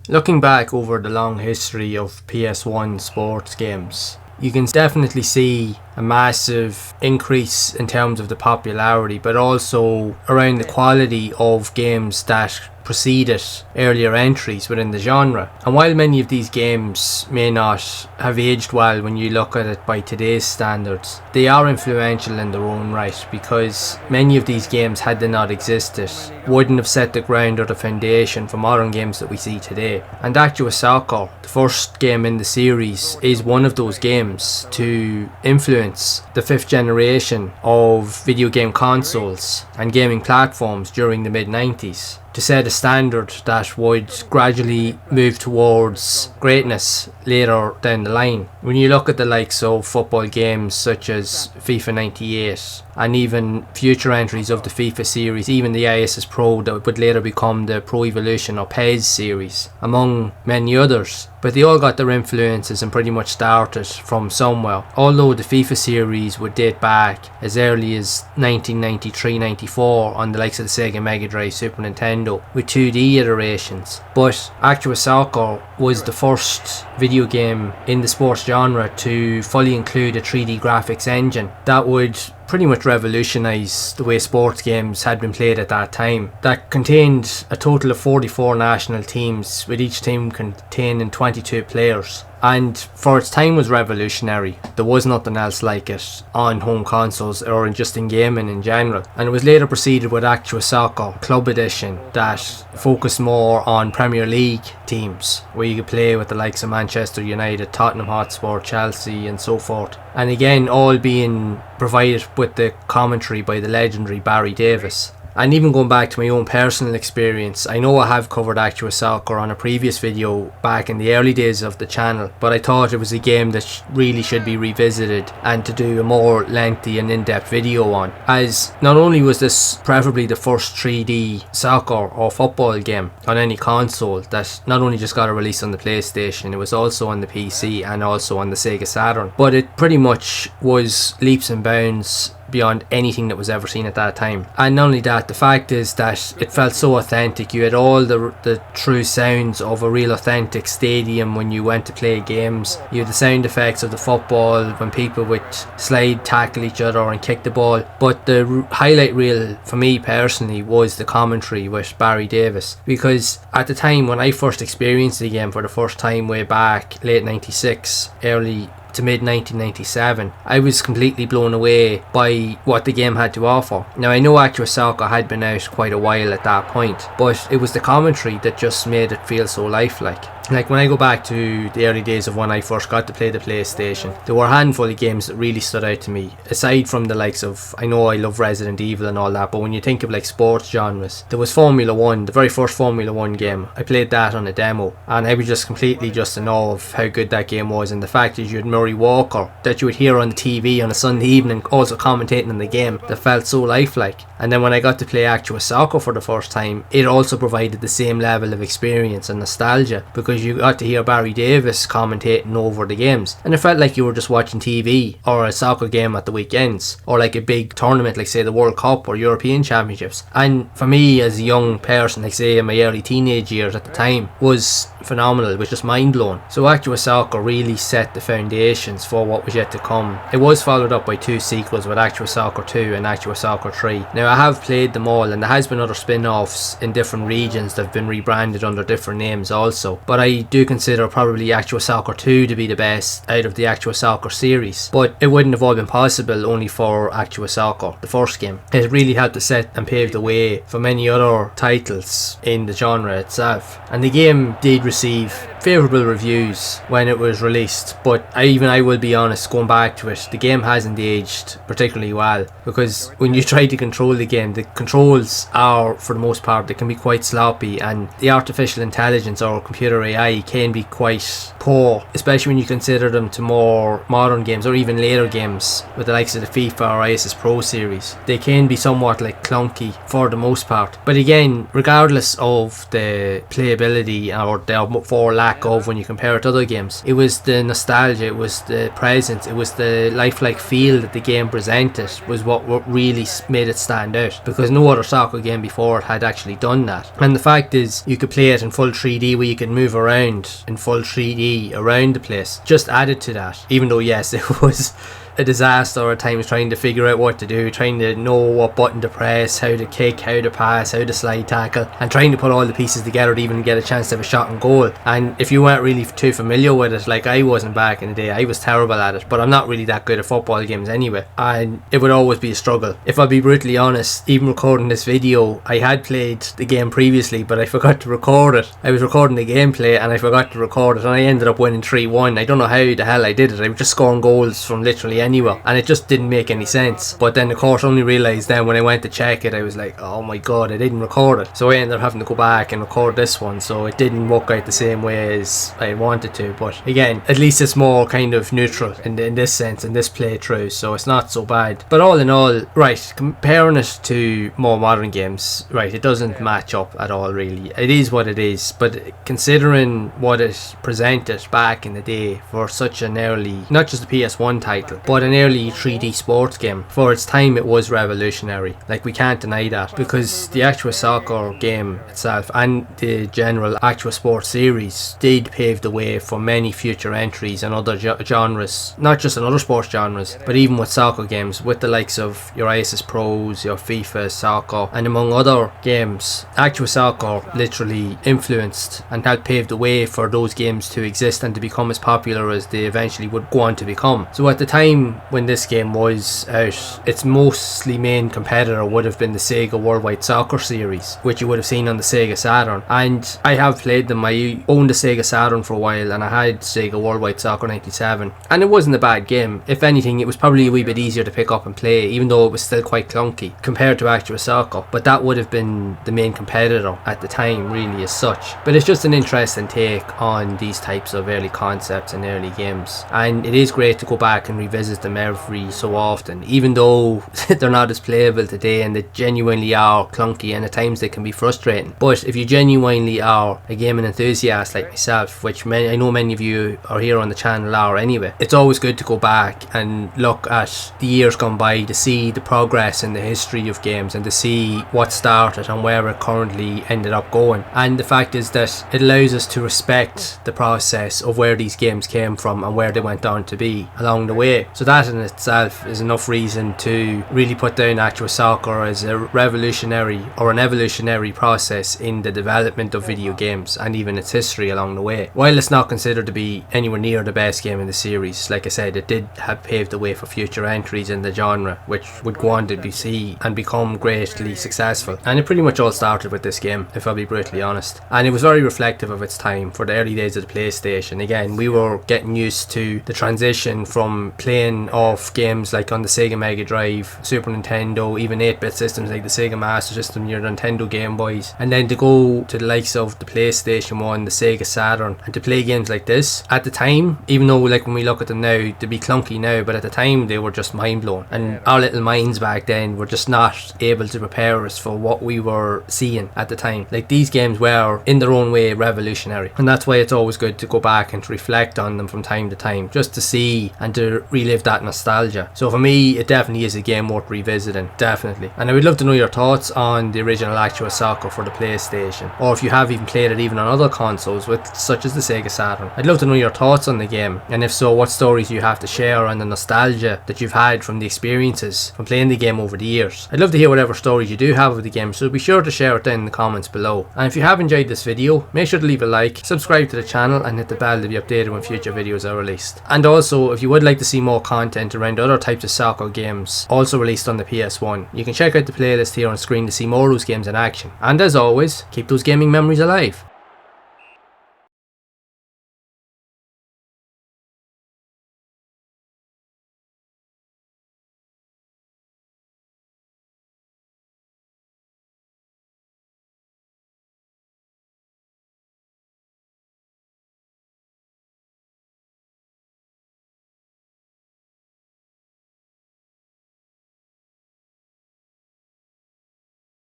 Looking back over the long history of PS1 sports games, you can definitely see a massive increase in terms of the popularity, but also around the quality of games that preceded earlier entries within the genre. And while many of these games may not have aged well when you look at it by today's standards, they are influential in their own right, because many of these games, had they not existed, wouldn't have set the ground or the foundation for modern games that we see today. And Actua Soccer, the first game in the series, is one of those games to influence the fifth generation of video game consoles and gaming platforms during the mid-90s, to set a standard that would gradually move towards greatness later down the line. When you look at the likes of football games such as FIFA 98 and even future entries of the FIFA series, even the ISS Pro that would later become the Pro Evolution or PES series, among many others, but they all got their influences and pretty much started from somewhere. Although the FIFA series would date back as early as 1993-94 on the likes of the Sega Mega Drive, Super Nintendo, with 2D iterations. But Actua Soccer was the first video game in the sports genre to fully include a 3D graphics engine that would pretty much revolutionise the way sports games had been played at that time. That contained a total of 44 national teams, with each team containing 22 players. And for its time was revolutionary. There was nothing else like it on home consoles or just in gaming in general. And it was later preceded with Actua Soccer Club Edition that focused more on Premier League teams, where you could play with the likes of Manchester United, Tottenham Hotspur, Chelsea and so forth. And again, all being provided with the commentary by the legendary Barry Davis. And even going back to my own personal experience, I know I have covered Actua Soccer on a previous video back in the early days of the channel, but I thought it was a game that really should be revisited and to do a more lengthy and in-depth video on, as not only was this preferably the first 3D soccer or football game on any console that not only just got a release on the PlayStation, it was also on the PC and also on the Sega Saturn, but it pretty much was leaps and bounds beyond anything that was ever seen at that time. And not only that, the fact is that it felt so authentic. You had all the true sounds of a real authentic stadium when you went to play games. You had the sound effects of the football when people would slide, tackle each other and kick the ball. But the highlight reel for me personally was the commentary with Barry Davis, because at the time when I first experienced the game for the first time way back late 96, early to mid 1997, I was completely blown away by what the game had to offer. Now, I know Actua Soccer had been out quite a while at that point, but it was the commentary that just made it feel so lifelike. Like when I go back to the early days of when I first got to play the PlayStation, there were a handful of games that really stood out to me. Aside from the likes of, I know I love Resident Evil and all that, but when you think of like sports genres, there was Formula 1, the very first Formula 1 game. I played that on a demo and I was just completely just in awe of how good that game was, and the fact that you had Murray Walker that you would hear on the TV on a Sunday evening also commentating on the game, that felt so lifelike. And then when I got to play Actua Soccer for the first time, it also provided the same level of experience and nostalgia, because you got to hear Barry Davis commentating over the games, and it felt like you were just watching TV or a soccer game at the weekends, or like a big tournament like say the World Cup or European Championships. And for me as a young person, like say in my early teenage years at the time, was phenomenal. It was just mind-blowing. So Actua Soccer really set the foundations for what was yet to come. It was followed up by two sequels with Actua Soccer 2 and Actua Soccer 3. Now I have played them all, and there has been other spin-offs in different regions that have been rebranded under different names also, but I do consider probably Actua Soccer 2 to be the best out of the Actua Soccer series. But it wouldn't have all been possible only for Actua Soccer, the first game. It really helped to set and pave the way for many other titles in the genre itself. And the game did receive favourable reviews when it was released, but I will be honest, going back to it, the game hasn't aged particularly well, because when you try to control the game, the controls are, for the most part, they can be quite sloppy, and the artificial intelligence or computer AI can be quite poor, especially when you consider them to more modern games or even later games with the likes of the FIFA or ISS Pro series. They can be somewhat like clunky for the most part. But again, regardless of the playability or the for lack of when you compare it to other games, it was the nostalgia, it was the presence, it was the lifelike feel that the game presented was what really made it stand out, because no other soccer game before it had actually done that. And the fact is, you could play it in full 3D where you could move around in full 3D around the place just added to that. Even though yes, it was a disaster at times trying to figure out what to do, trying to know what button to press, how to kick, how to pass, how to slide tackle, and trying to put all the pieces together to even get a chance to have a shot on goal. And if you weren't really too familiar with it, like I wasn't back in the day, I was terrible at it, but I'm not really that good at football games anyway, and it would always be a struggle. If I'll be brutally honest, even recording this video, I had played the game previously, but I forgot to record it. I was recording the gameplay and I forgot to record it, and I ended up winning 3-1. I don't know how the hell I did it. I was just scoring goals from literally anywhere, and it just didn't make any sense. But then of course only realised then when I went to check it, I was like, oh my god, I didn't record it. So I ended up having to go back and record this one, so it didn't work out the same way as I wanted to. But again, at least it's more kind of neutral in this sense, in this playthrough, so it's not so bad. But all in all, right, comparing it to more modern games, right, it doesn't match up at all really. It is what it is, but considering what it presented back in the day for such an early, not just a PS1 title, but an early 3D sports game, for its time it was revolutionary. Like, we can't deny that, because the Actua Soccer game itself and the general Actua Sports series did pave the way for many future entries in other genres, not just in other sports genres, but even with soccer games, with the likes of your ISS Pros, your FIFA Soccer, and among other games. Actua Soccer literally influenced and helped pave the way for those games to exist and to become as popular as they eventually would go on to become. So at the time when this game was out, its mostly main competitor would have been the Sega Worldwide Soccer series, which you would have seen on the Sega Saturn. And I have played them. I owned the Sega Saturn for a while, and I had Sega Worldwide Soccer 97, and it wasn't a bad game. If anything, it was probably a wee bit easier to pick up and play, even though it was still quite clunky compared to Actua Soccer. But that would have been the main competitor at the time, really, as such. But it's just an interesting take on these types of early concepts and early games, and it is great to go back and revisit them every so often, even though they're not as playable today and they genuinely are clunky and at times they can be frustrating. But if you genuinely are a gaming enthusiast like myself, which I know many of you are here on the channel are anyway, it's always good to go back and look at the years gone by to see the progress in the history of games and to see what started and where it currently ended up going. And the fact is that it allows us to respect the process of where these games came from and where they went on to be along the way. So that in itself is enough reason to really put down Actua Soccer as a revolutionary or an evolutionary process in the development of video games and even its history along the way. While it's not considered to be anywhere near the best game in the series, like I said, it did have paved the way for future entries in the genre, which would go on to be seen and become greatly successful. And it pretty much all started with this game, if I'll be brutally honest. And it was very reflective of its time for the early days of the PlayStation. Again, we were getting used to the transition from playing off games like on the Sega Mega Drive, Super Nintendo, even 8-bit systems like the Sega Master System, your Nintendo Game Boys, and then to go to the likes of the PlayStation 1, the Sega Saturn, and to play games like this. At the time, even though like when we look at them now, they'd be clunky now, but at the time they were just mind-blowing, and our little minds back then were just not able to prepare us for what we were seeing at the time. Like, these games were in their own way revolutionary, and that's why it's always good to go back and to reflect on them from time to time, just to see and to relive that nostalgia. So for me, it definitely is a game worth revisiting, definitely. And I would love to know your thoughts on the original Actua Soccer for the PlayStation, or if you have even played it even on other consoles such as the Sega Saturn. I'd love to know your thoughts on the game, and if so, what stories you have to share and the nostalgia that you've had from the experiences from playing the game over the years. I'd love to hear whatever stories you do have of the game, so be sure to share it down in the comments below. And if you have enjoyed this video, make sure to leave a like, subscribe to the channel, and hit the bell to be updated when future videos are released. And also, if you would like to see more content around other types of soccer games also released on the PS1, you can check out the playlist here on screen to see more of those games in action. And as always, keep those gaming memories alive.